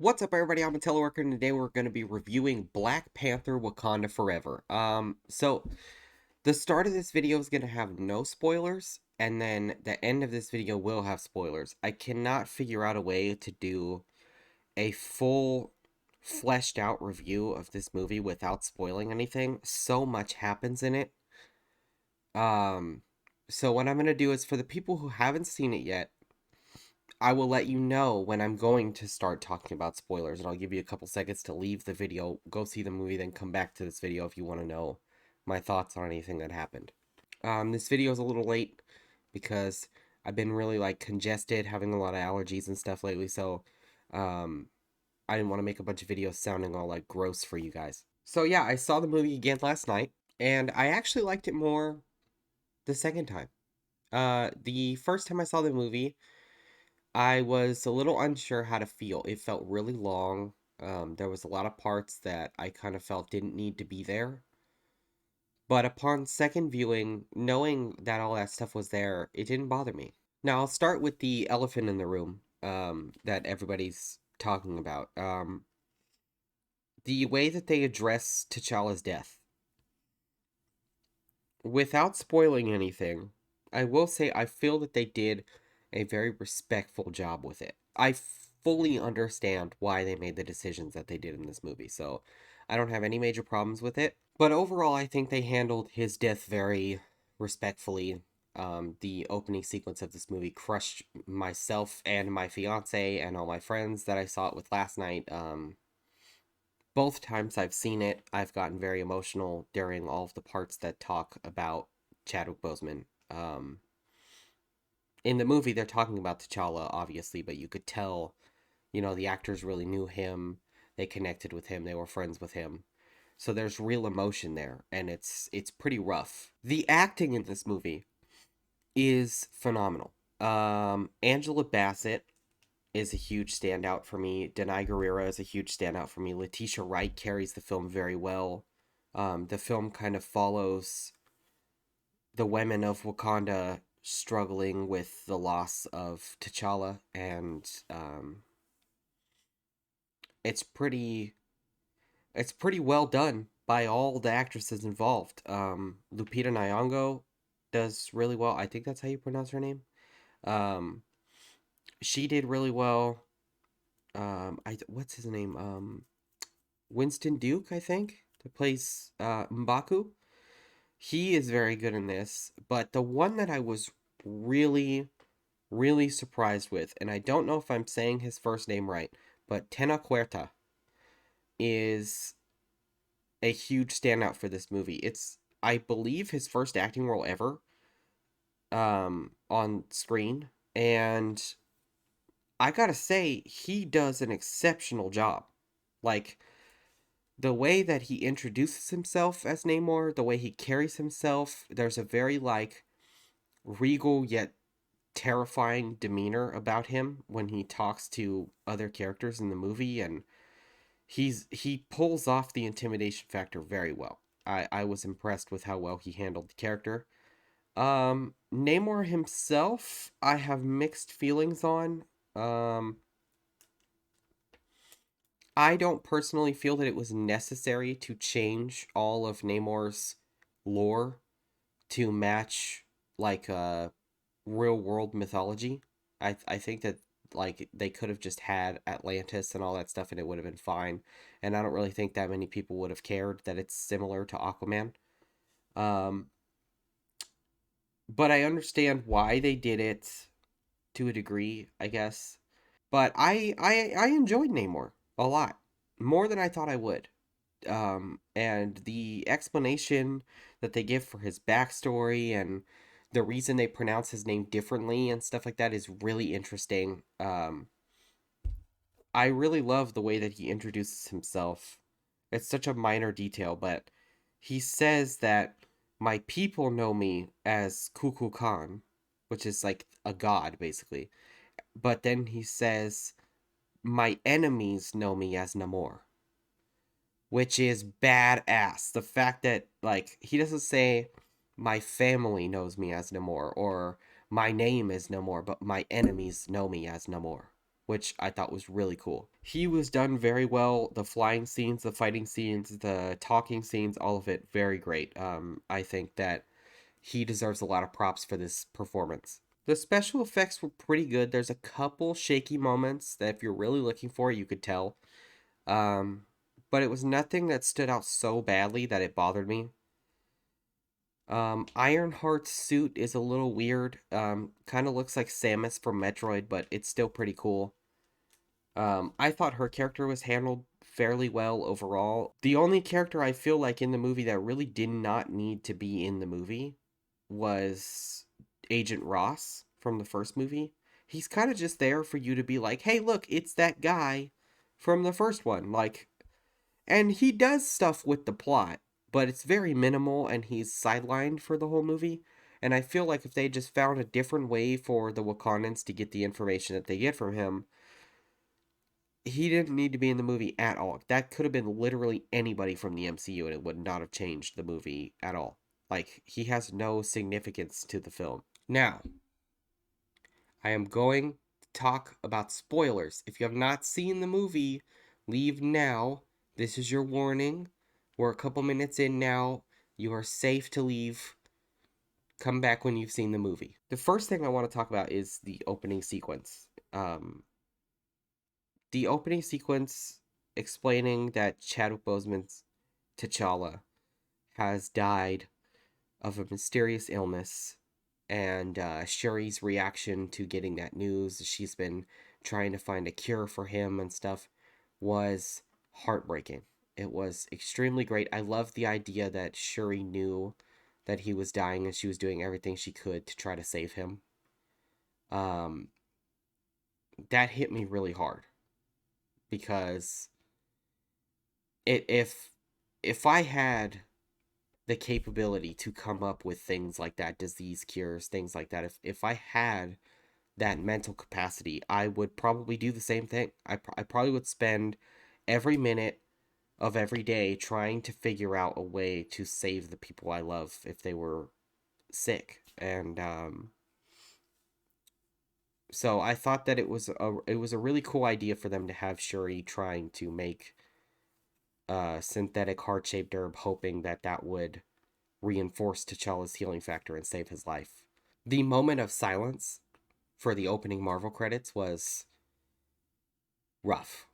What's up, everybody? I'm a teleworker, and today we're going to be reviewing Black Panther: Wakanda Forever. So the start of this video is going to have no spoilers, and then the end of this video will have spoilers. I cannot figure out a way to do a full, fleshed out review of this movie without spoiling anything. So much happens in it. Um, so what I'm going to do is, for the people who haven't seen it yet, I will let you know when I'm going to start talking about spoilers, and I'll give you a couple seconds to leave the video, go see the movie, then come back to this video if you want to know my thoughts on anything that happened. This video is a little late because I've been really congested, having a lot of allergies and stuff lately, so um, I didn't want to make a bunch of videos sounding all gross for you guys. So yeah, I saw the movie again last night, and I actually liked it more the second time. The first time I saw the movie, I was a little unsure how to feel. It felt really long. There was a lot of parts that I kind of felt didn't need to be there. But upon second viewing, knowing that all that stuff was there, it didn't bother me. Now, I'll start with the elephant in the room that everybody's talking about. The way that they address T'Challa's death. Without spoiling anything, I will say I feel that they did a very respectful job with it. I fully understand why they made the decisions that they did in this movie, so I don't have any major problems with it. But overall, I think they handled his death very respectfully. The opening sequence of this movie crushed myself and my fiance and all my friends that I saw it with last night. Both times I've seen it, I've gotten very emotional during all of the parts that talk about Chadwick Boseman. In the movie, they're talking about T'Challa, obviously, but you could tell, the actors really knew him. They connected with him. They were friends with him. So there's real emotion there, and it's pretty rough. The acting in this movie is phenomenal. Angela Bassett is a huge standout for me. Denai Guerrero is a huge standout for me. Letitia Wright carries the film very well. The film kind of follows the women of Wakanda struggling with the loss of T'Challa, and it's pretty it's pretty well done by all the actresses involved. Lupita Nyong'o does really well. I think that's how you pronounce her name. Um, she did really well. What's his name? Winston Duke, I think, that plays M'Baku. He is very good in this, but the one that I was really, really surprised with, and I don't know if I'm saying his first name right, but Tena Huerta is a huge standout for this movie. It's, I believe, his first acting role ever on screen, and I gotta say, he does an exceptional job. Like, the way that he introduces himself as Namor, the way he carries himself, there's a very, regal yet terrifying demeanor about him when he talks to other characters in the movie, and he pulls off the intimidation factor very well. I was impressed with how well he handled the character. Namor himself, I have mixed feelings on. Um, I don't personally feel that it was necessary to change all of Namor's lore to match real world mythology. I think that they could have just had Atlantis and all that stuff and it would have been fine. And I don't really think that many people would have cared that it's similar to Aquaman. Um, but I understand why they did it to a degree, I guess. But I enjoyed Namor a lot. More than I thought I would. And the explanation that they give for his backstory and the reason they pronounce his name differently and stuff like that is really interesting. I really love the way that he introduces himself. It's such a minor detail, but he says that my people know me as Kuku Khan, which is like a god, basically. But then he says, my enemies know me as Namor, which is badass. The fact that he doesn't say my family knows me as Namor or my name is Namor, but my enemies know me as Namor, which I thought was really cool. He was done very well. The flying scenes, the fighting scenes, the talking scenes, all of it, very great. I think that he deserves a lot of props for this performance. The special effects were pretty good. There's a couple shaky moments that if you're really looking for it, you could tell. Um, but it was nothing that stood out so badly that it bothered me. Ironheart's suit is a little weird. Kind of looks like Samus from Metroid, but it's still pretty cool. I thought her character was handled fairly well overall. The only character I feel like in the movie that really did not need to be in the movie was Agent Ross from the first movie. He's kind of just there for you to be like, hey, look, it's that guy from the first one. Like, and he does stuff with the plot, but it's very minimal and he's sidelined for the whole movie. And I feel like if they just found a different way for the Wakandans to get the information that they get from him, he didn't need to be in the movie at all. That could have been literally anybody from the MCU and it would not have changed the movie at all. Like, he has no significance to the film. Now, I am going to talk about spoilers. If you have not seen the movie, leave now. This is your warning. We're a couple minutes in now. You are safe to leave. Come back when you've seen the movie. The first thing I want to talk about is the opening sequence. The opening sequence explaining that Chadwick Boseman's T'Challa has died of a mysterious illness, and Shuri's reaction to getting that news, she's been trying to find a cure for him and stuff, was heartbreaking. It was extremely great. I love the idea that Shuri knew that he was dying and she was doing everything she could to try to save him. Um, that hit me really hard because it if I had the capability to come up with things like that, disease cures, things like that, if I had that mental capacity, I would probably do the same thing. I probably would spend every minute of every day trying to figure out a way to save the people I love if they were sick. And so I thought that it was a really cool idea for them to have Shuri trying to make a synthetic heart-shaped herb, hoping that that would reinforce T'Challa's healing factor and save his life. The moment of silence for the opening Marvel credits was rough.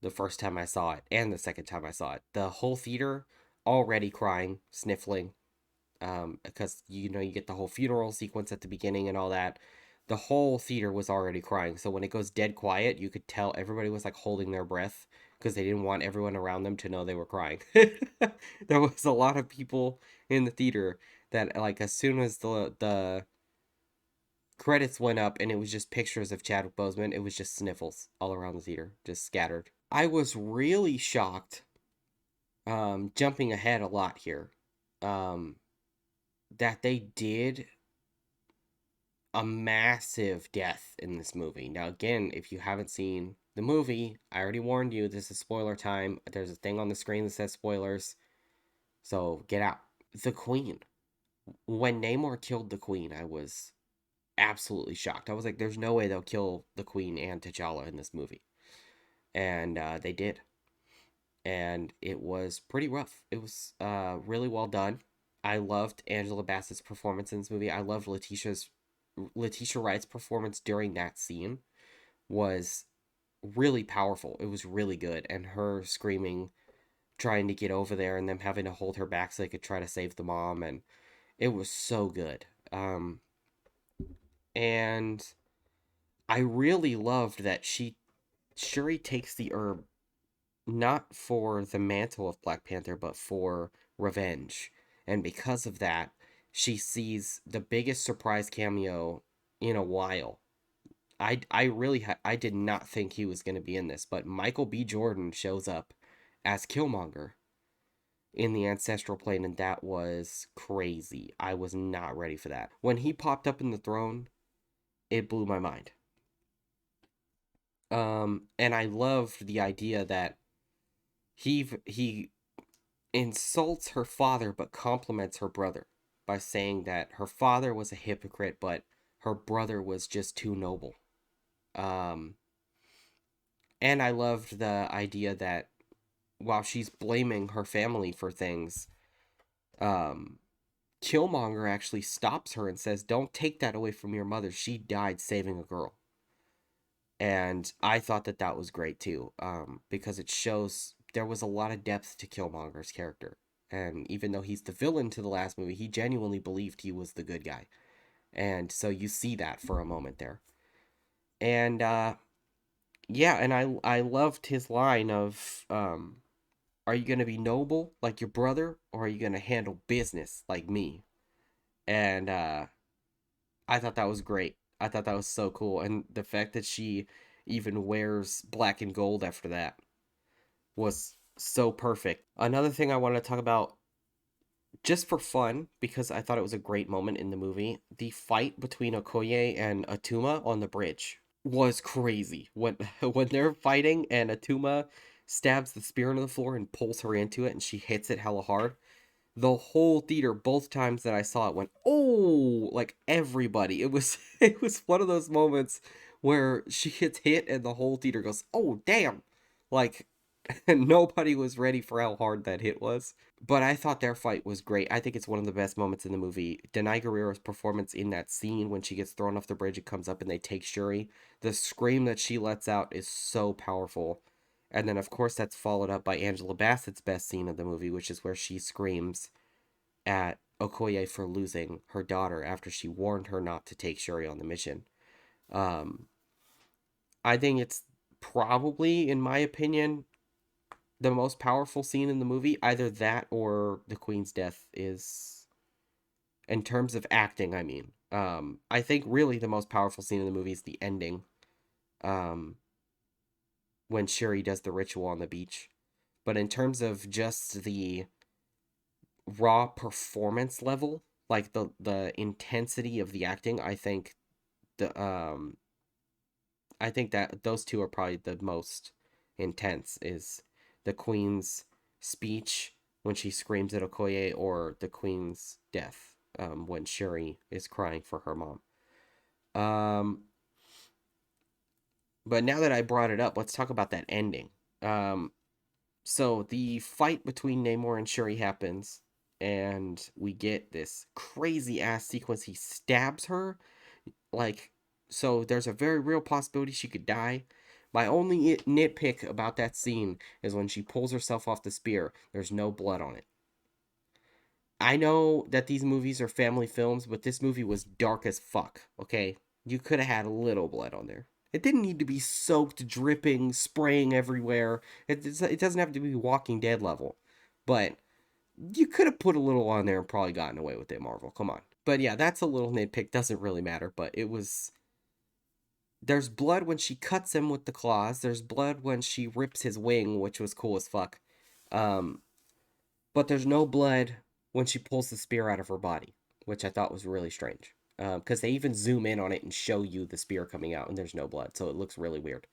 The first time I saw it and the second time I saw it, the whole theater already crying, sniffling, because you get the whole funeral sequence at the beginning and all that. The whole theater was already crying. So when it goes dead quiet, you could tell everybody was like holding their breath because they didn't want everyone around them to know they were crying. There was a lot of people in the theater that like as soon as the credits went up and it was just pictures of Chadwick Boseman, it was just sniffles all around the theater, just scattered. I was really shocked, jumping ahead a lot here, um, that they did a massive death in this movie. Now, again, if you haven't seen the movie, I already warned you, this is spoiler time. There's a thing on the screen that says spoilers, so get out. The Queen. When Namor killed the Queen, I was absolutely shocked. I was like, there's no way they'll kill the Queen and T'Challa in this movie. And they did. And it was pretty rough. It was really well done. I loved Angela Bassett's performance in this movie. I loved Letitia Wright's performance during that scene was really powerful. It was really good. And her screaming, trying to get over there, and them having to hold her back so they could try to save the mom. And it was so good. And I really loved that Shuri takes the herb not for the mantle of Black Panther, but for revenge. And because of that, she sees the biggest surprise cameo in a while. I really I did not think he was going to be in this, but Michael B. Jordan shows up as Killmonger in the ancestral plane, and that was crazy. I was not ready for that. When he popped up in the throne, it blew my mind. And I loved the idea that he insults her father but compliments her brother by saying that her father was a hypocrite but her brother was just too noble. Um And I loved the idea that while she's blaming her family for things, um, Killmonger actually stops her and says, "Don't take that away from your mother. She died saving a girl." And I thought that that was great too, because it shows there was a lot of depth to Killmonger's character. And even though he's the villain to the last movie, he genuinely believed he was the good guy. And so you see that for a moment there. And yeah, and I loved his line of, are you going to be noble like your brother, or are you going to handle business like me? And I thought that was great. I thought that was so cool. And the fact that she even wears black and gold after that was so perfect. Another thing I want to talk about, just for fun, because I thought it was a great moment in the movie, the fight between Okoye and Atuma on the bridge was crazy. When when they're fighting and Atuma stabs the spear into the floor and pulls her into it and she hits it hella hard, the whole theater, both times that I saw it, went, "Oh!" Like everybody. It was it was one of those moments where she gets hit and the whole theater goes, "Oh, damn!" Like nobody was ready for how hard that hit was. But I thought their fight was great. I think it's one of the best moments in the movie. Denai Guerrero's performance in that scene when she gets thrown off the bridge and comes up and they take Shuri. The scream that she lets out is so powerful. And then, of course, that's followed up by Angela Bassett's best scene of the movie, which is where she screams at Okoye for losing her daughter after she warned her not to take Shuri on the mission. Um, I think it's probably, in my opinion, the most powerful scene in the movie. Either that or the Queen's death is, in terms of acting, I mean. I think really the most powerful scene in the movie is the ending. Um, when Shuri does the ritual on the beach. But in terms of just the raw performance level, like the intensity of the acting, the I think that those two are probably the most intense, is the Queen's speech when she screams at Okoye, or the Queen's death, when Shuri is crying for her mom. Um, but now that I brought it up, let's talk about that ending. Um, so the fight between Namor and Shuri happens, and we get this crazy ass sequence. He stabs her, like, so there's a very real possibility she could die. My only nitpick about that scene is when she pulls herself off the spear, there's no blood on it. I know that these movies are family films, but this movie was dark as fuck, okay? You could have had a little blood on there. It didn't need to be soaked, dripping, spraying everywhere. It doesn't have to be Walking Dead level. But you could have put a little on there and probably gotten away with it, Marvel. Come on. But yeah, that's a little nitpick. Doesn't really matter, but it was. There's blood when she cuts him with the claws. There's blood when she rips his wing, which was cool as fuck. Um, but there's no blood when she pulls the spear out of her body, which I thought was really strange. Because they even zoom in on it and show you the spear coming out, and there's no blood, so it looks really weird.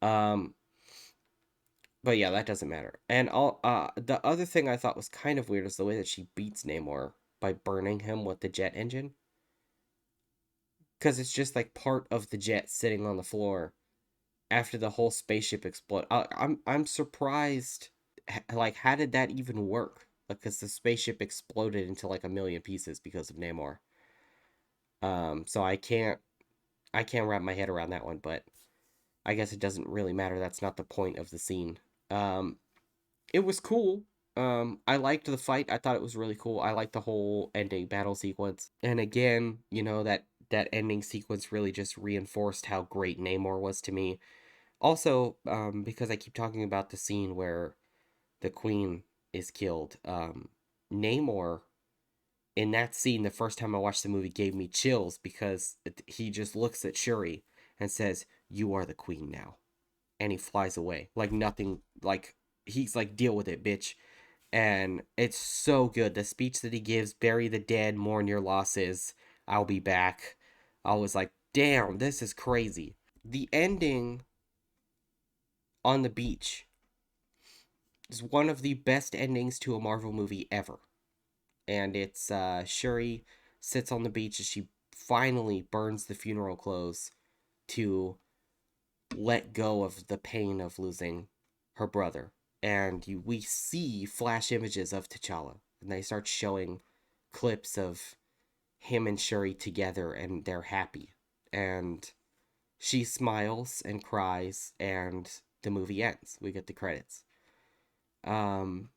Um, but yeah, that doesn't matter. And the other thing I thought was kind of weird is the way that she beats Namor by burning him with the jet engine, because it's just like part of the jet sitting on the floor after the whole spaceship explode. I'm surprised. Like, how did that even work? Because the spaceship exploded into like a million pieces because of Namor. So I can't wrap my head around that one, but I guess it doesn't really matter. That's not the point of the scene. Um, it was cool. I liked the fight. I thought it was really cool. I liked the whole ending battle sequence. And again, that ending sequence really just reinforced how great Namor was to me. Also, because I keep talking about the scene where the queen is killed, Namor in that scene, the first time I watched the movie, gave me chills because he just looks at Shuri and says, "You are the queen now," and he flies away like nothing. Like, he's like, "Deal with it, bitch." And it's so good. The speech that he gives, "Bury the dead, mourn your losses, I'll be back." I was like, "Damn, this is crazy." The ending on the beach is one of the best endings to a Marvel movie ever. And it's Shuri sits on the beach as she finally burns the funeral clothes to let go of the pain of losing her brother. And we see flash images of T'Challa, and they start showing clips of him and Shuri together, and they're happy. And she smiles and cries, and the movie ends. We get the credits. Um,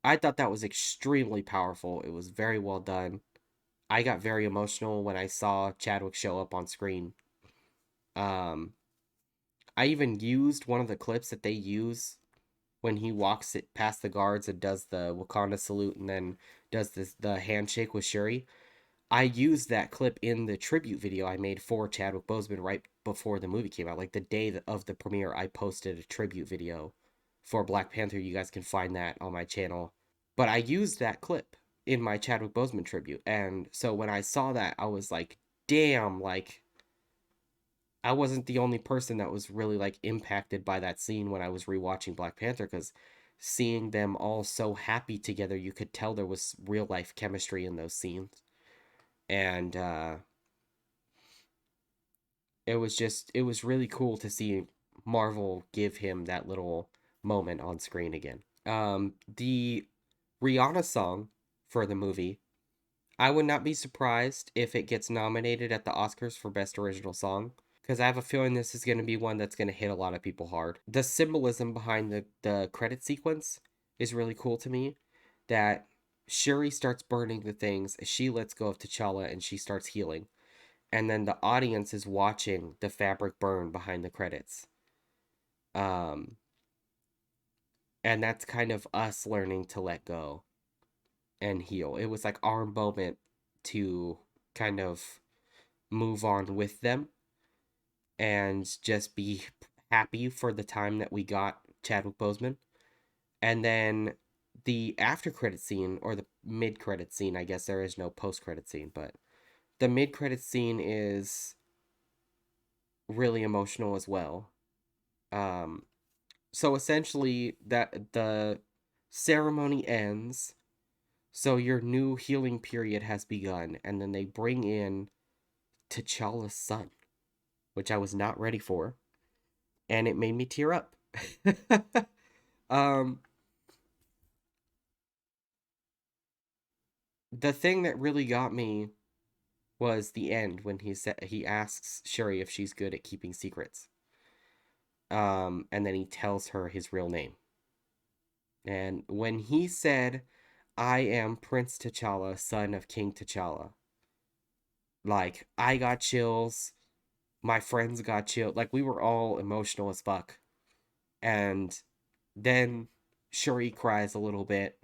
I thought that was extremely powerful. It was very well done. I got very emotional when I saw Chadwick show up on screen. Um, I even used one of the clips that they use when he walks it past the guards and does the Wakanda salute and then does the handshake with Shuri. I used that clip in the tribute video I made for Chadwick Boseman right before the movie came out. Like the day of the premiere, I posted a tribute video for Black Panther. You guys can find that on my channel. But I used that clip in my Chadwick Boseman tribute. And so when I saw that, I was like, damn, like I wasn't the only person that was really like impacted by that scene when I was rewatching Black Panther, because seeing them all so happy together, you could tell there was real life chemistry in those scenes. And it was really cool to see Marvel give him that little moment on screen again. The Rihanna song for the movie, I would not be surprised if it gets nominated at the Oscars for Best Original Song, because I have a feeling this is going to be one that's going to hit a lot of people hard. The symbolism behind the credit sequence is really cool to me. That Shuri starts burning the things, she lets go of T'Challa, and she starts healing. And then the audience is watching the fabric burn behind the credits. Um, and that's kind of us learning to let go and heal. It was like our moment to kind of move on with them and just be happy for the time that we got Chadwick Boseman. And then the after credit scene, or the mid credit scene, I guess there is no post credit scene, but the mid credit scene is really emotional as well. Um, so essentially, that the ceremony ends, so your new healing period has begun, and then they bring in T'Challa's son, which I was not ready for, and it made me tear up. um, the thing that really got me was the end when he asks Shuri if she's good at keeping secrets. And then he tells her his real name. And when he said, "I am Prince T'Challa, son of King T'Challa," like I got chills, my friends got chills, like we were all emotional as fuck. And then Shuri cries a little bit,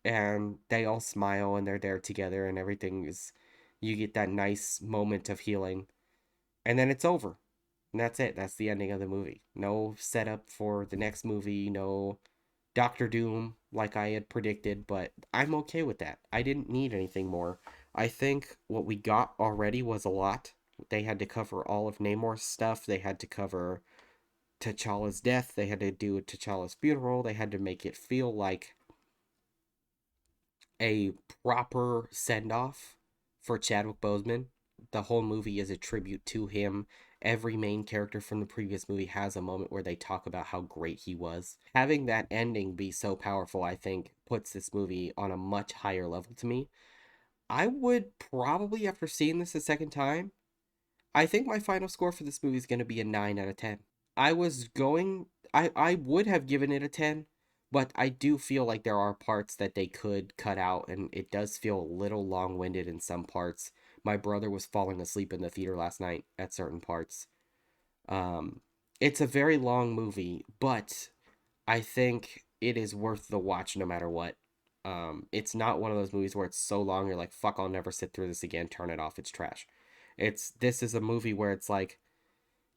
and they all smile, and they're there together, and everything is, you get that nice moment of healing, and then it's over. And that's it. That's the ending of the movie. No setup for the next movie, no Doctor Doom like I had predicted, but I'm okay with that. I didn't need anything more. I think what we got already was a lot. They had to cover all of Namor's stuff. They had to cover T'Challa's death. They had to do T'Challa's funeral. They had to make it feel like a proper send off for Chadwick Boseman. The whole movie is a tribute to him. Every main character from the previous movie has a moment where they talk about how great he was. Having that ending be so powerful, I think, puts this movie on a much higher level to me. I would probably, after seeing this a second time, I think my final score for this movie is going to be a 9 out of 10. I was going I would have given it a 10, but I do feel like there are parts that they could cut out, and it does feel a little long-winded in some parts. My brother was falling asleep in the theater last night at certain parts. Um it's a very long movie, but I think it is worth the watch no matter what. It's not one of those movies where it's so long you're like, fuck, I'll never sit through this again, turn it off, it's trash. This is a movie where it's like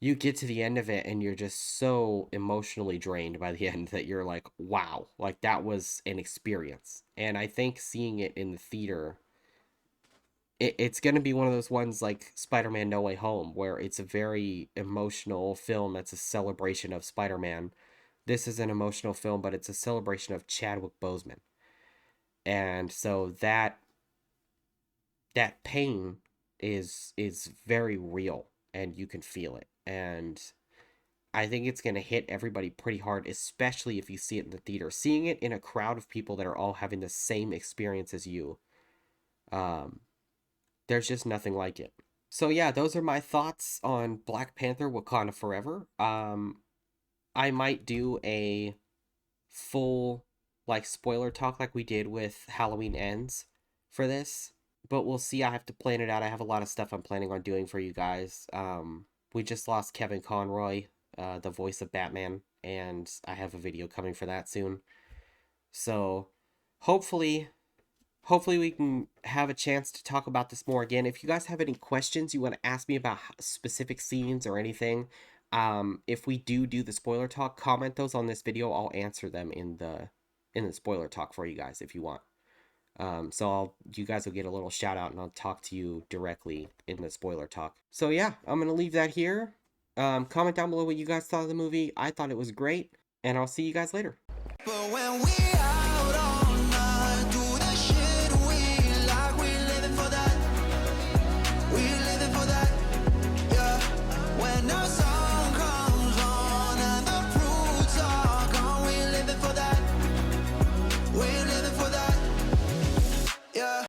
you get to the end of it and you're just so emotionally drained by the end that you're like, wow, like that was an experience. And I think seeing it in the theater, it's going to be one of those ones like Spider-Man No Way Home, where it's a very emotional film that's a celebration of Spider-Man. This is an emotional film, but it's a celebration of Chadwick Boseman. And so that pain is very real. and you can feel it. And I think it's going to hit everybody pretty hard, especially if you see it in the theater. Seeing it in a crowd of people that are all having the same experience as you, um, there's just nothing like it. So yeah, those are my thoughts on Black Panther: Wakanda Forever. I might do a full like spoiler talk like we did with Halloween Ends for this, but we'll see. I have to plan it out. I have a lot of stuff I'm planning on doing for you guys. We just lost Kevin Conroy, the voice of Batman, and I have a video coming for that soon. So hopefully we can have a chance to talk about this more again. If you guys have any questions you want to ask me about specific scenes or anything, if we do the spoiler talk, comment those on this video. I'll answer them in the spoiler talk for you guys if you want. So you guys will get a little shout out and I'll talk to you directly in the spoiler talk. So yeah, I'm gonna leave that here. Comment down below what you guys thought of the movie. I thought it was great, and I'll see you guys later. But when we out